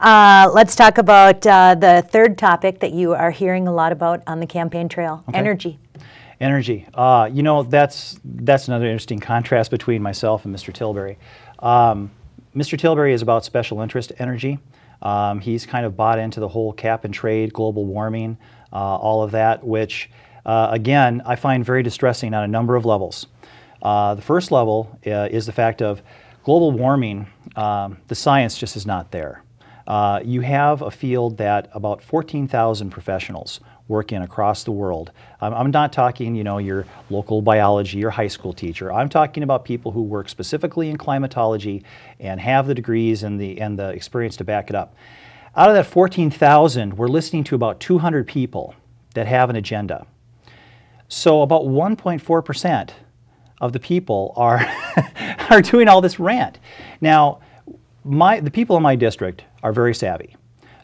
Let's talk about the third topic that you are hearing a lot about on the campaign trail, energy. Energy. You know, that's another interesting contrast between myself and Mr. Tilbury. Mr. Tilbury is about special interest energy. He's kind of bought into the whole cap and trade, global warming, all of that, which, again, I find very distressing on a number of levels. The first level is the fact of global warming, the science just is not there. You have a field that about 14,000 professionals work in across the world. I'm not talking, you know, your local biology or high school teacher. I'm talking about people who work specifically in climatology and have the degrees and the experience to back it up. Out of that 14,000, we're listening to about 200 people that have an agenda. So about 1.4% of the people are are doing all this rant. Now, the people in my district are very savvy.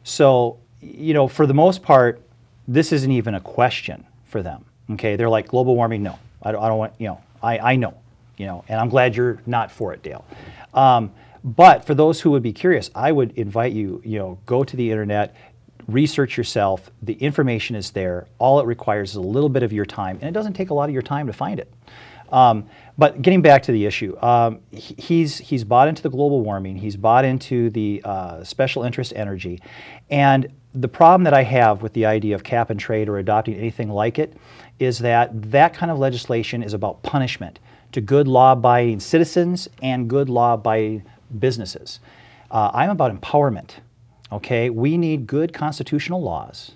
So, you know, for the most part, this isn't even a question for them. Okay, they're like, global warming, no, I don't want, you know, I know, you know, and I'm glad you're not for it, Dale. But for those who would be curious, I would invite you, you know, go to the internet, research yourself. The information is there. All it requires is a little bit of your time, and it doesn't take a lot of your time to find it. But getting back to the issue, he's bought into the global warming. He's bought into the special interest energy. And the problem that I have with the idea of cap and trade or adopting anything like it is that that kind of legislation is about punishment to good law-abiding citizens and good law-abiding businesses. I'm about empowerment. Okay, we need good constitutional laws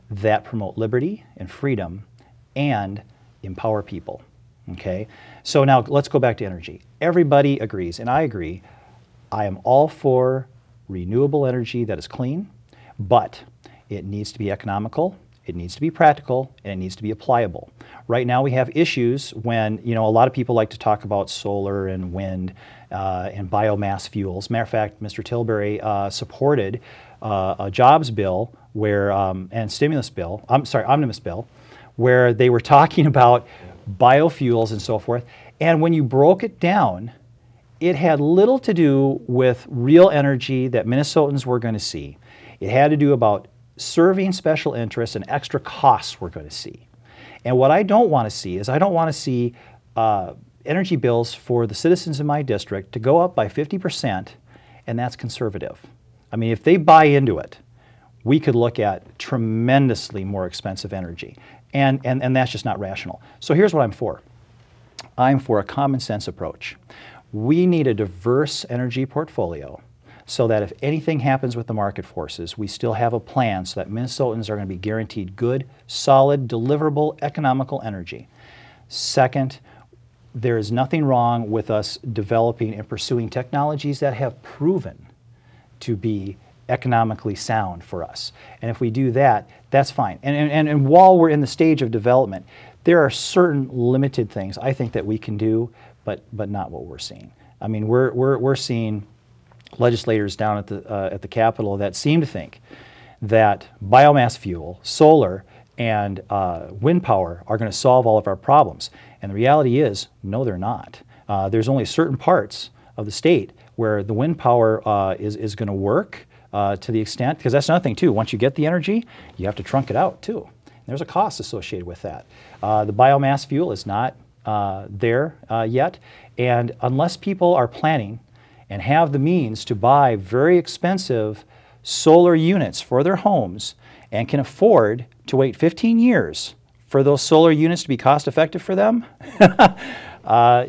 that promote liberty and freedom and empower people. Okay, so now let's go back to energy. Everybody agrees, and I agree, I am all for renewable energy that is clean, but it needs to be economical, it needs to be practical, and it needs to be applicable. Right now we have issues when, you know, a lot of people like to talk about solar and wind and biomass fuels. Matter of fact, Mr. Tilbury supported a jobs bill where, and stimulus bill, omnibus bill, where they were talking about biofuels and so forth. And when you broke it down, it had little to do with real energy that Minnesotans were going to see. It had to do about serving special interests and extra costs we're going to see. And what I don't want to see is I don't want to see energy bills for the citizens in my district to go up by 50%, and that's conservative. I mean, if they buy into it, we could look at tremendously more expensive energy. And that's just not rational. So here's what I'm for. I'm for a common sense approach. We need a diverse energy portfolio so that if anything happens with the market forces, we still have a plan so that Minnesotans are going to be guaranteed good, solid, deliverable, economical energy. Second, there is nothing wrong with us developing and pursuing technologies that have proven to be economically sound for us. And if we do that, that's fine. And while we're in the stage of development, there are certain limited things I think that we can do, but not what we're seeing. I mean, we're seeing legislators down at the Capitol that seem to think that biomass fuel, solar, and wind power are going to solve all of our problems. And the reality is, no, they're not. There's only certain parts of the state where the wind power is going to work to the extent, because that's another thing too, once you get the energy, you have to trunk it out too. There's a cost associated with that. The biomass fuel is not there yet, and unless people are planning and have the means to buy very expensive solar units for their homes and can afford to wait 15 years for those solar units to be cost effective for them,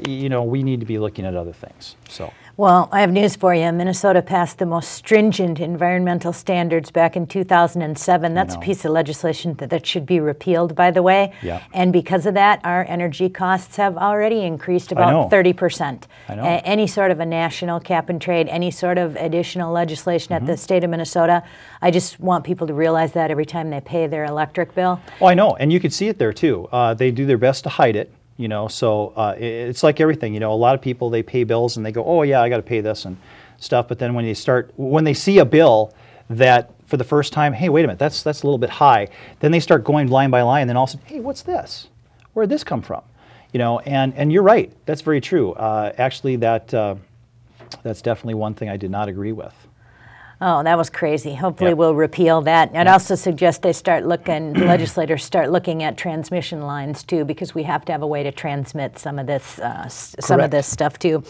you know, we need to be looking at other things. So. Well, I have news for you. Minnesota passed the most stringent environmental standards back in 2007. That's a piece of legislation that should be repealed, by the way. Yeah. And because of that, our energy costs have already increased about 30%. I know. Any sort of a national cap and trade, any sort of additional legislation at the state of Minnesota, I just want people to realize that every time they pay their electric bill. Oh, I know. And you can see it there, too. They do their best to hide it. You know, so it's like everything. You know, a lot of people, they pay bills and they go, oh yeah, I got to pay this and stuff. But then when they see a bill that for the first time, hey, wait a minute, that's a little bit high. Then they start going line by line, and then all of a sudden, hey, what's this? Where'd this come from? You know, and you're right. That's very true. Actually, that's definitely one thing I did not agree with. Oh, that was crazy. Hopefully Yep. we'll repeal that. I'd also suggest they start looking, the legislators start looking at transmission lines too, because we have to have a way to transmit some of this, some of Correct. this stuff too.